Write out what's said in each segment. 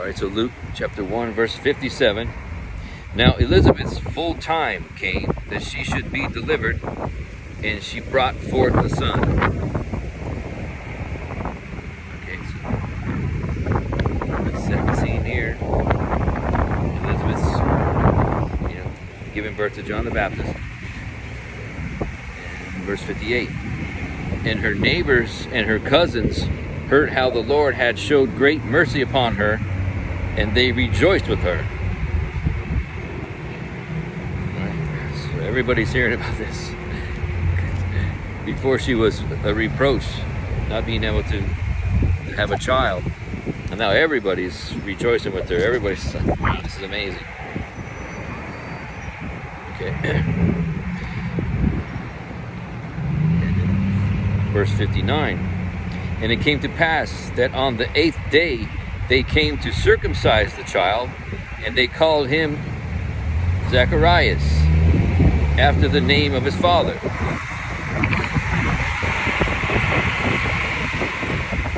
All right, so Luke chapter 1, verse 57. Now Elizabeth's full time came that she should be delivered, and she brought forth a son. Okay, so let's set the scene here. Elizabeth's, giving birth to John the Baptist. And verse 58. And her neighbors and her cousins heard how the Lord had showed great mercy upon her, and they rejoiced with her. So everybody's hearing about this. Before she was a reproach, not being able to have a child. And now everybody's rejoicing with her. Everybody's like, wow, this is amazing. Okay. Verse 59. And it came to pass that on the 8th day they came to circumcise the child, and they called him Zacharias, after the name of his father.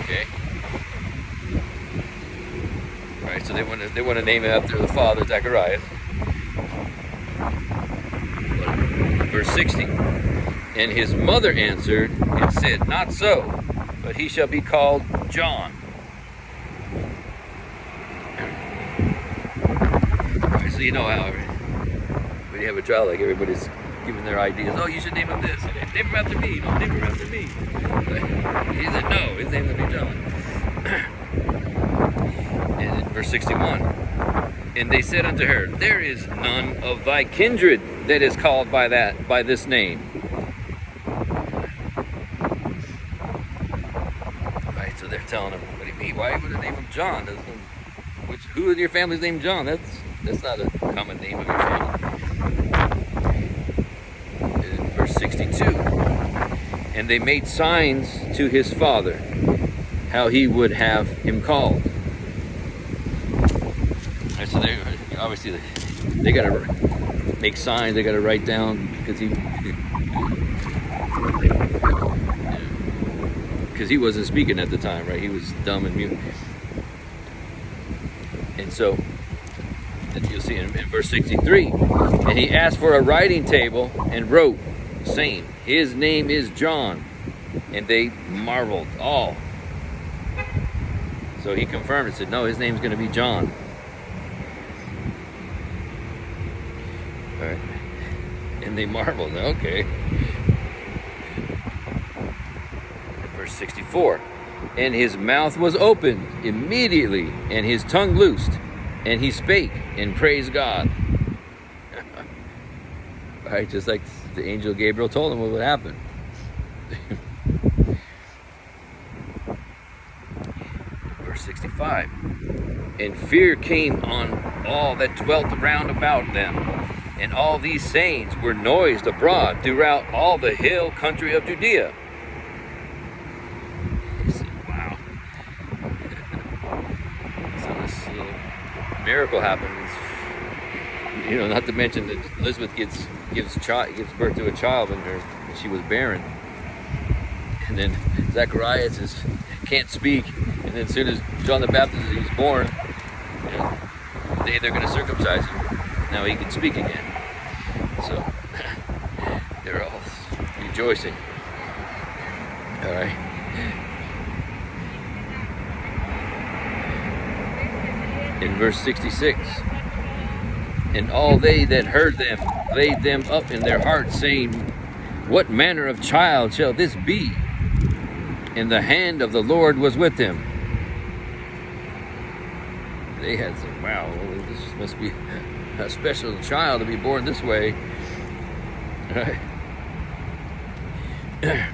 Okay. All right, so they want to name it after the father, Zacharias. Verse 60. And his mother answered and said, Not so, but he shall be called John. Right, so you know how when you have a child, like everybody's giving their ideas. Oh, you should name him this. Name him after me. No, name him after me. He said, no, his name's going to be John. And in verse 61, and they said unto her, There is none of thy kindred that is called by this name. Right, so they're telling him, what do you mean? Why would they name him John? Who in your family's named John? That's not a common name of your family. In verse 62, and they made signs to his father, how he would have him called. Right, so they obviously they got to make signs. They got to write down because he wasn't speaking at the time, right? He was dumb and mute. And so you'll see in verse 63, and he asked for a writing table and wrote, saying, His name is John. And they marveled all. So he confirmed and said, no, his name's going to be John. All right. And they marveled. Okay. Verse 64. And his mouth was opened immediately, and his tongue loosed, and he spake and praised God. Right, just like the angel Gabriel told him what would happen. Verse 65. And fear came on all that dwelt round about them, and all these sayings were noised abroad throughout all the hill country of Judea. Wow. So this little miracle happens. Not to mention that Elizabeth gives birth to a child when she was barren. And then Zacharias can't speak. And then as soon as John the Baptist is born, the day they're going to circumcise him, now he can speak again. So they're all rejoicing. All right. In verse 66, and all they that heard them laid them up in their hearts, saying, What manner of child shall this be? And the hand of the Lord was with him. They had said, wow, this must be a special child to be born this way. All right.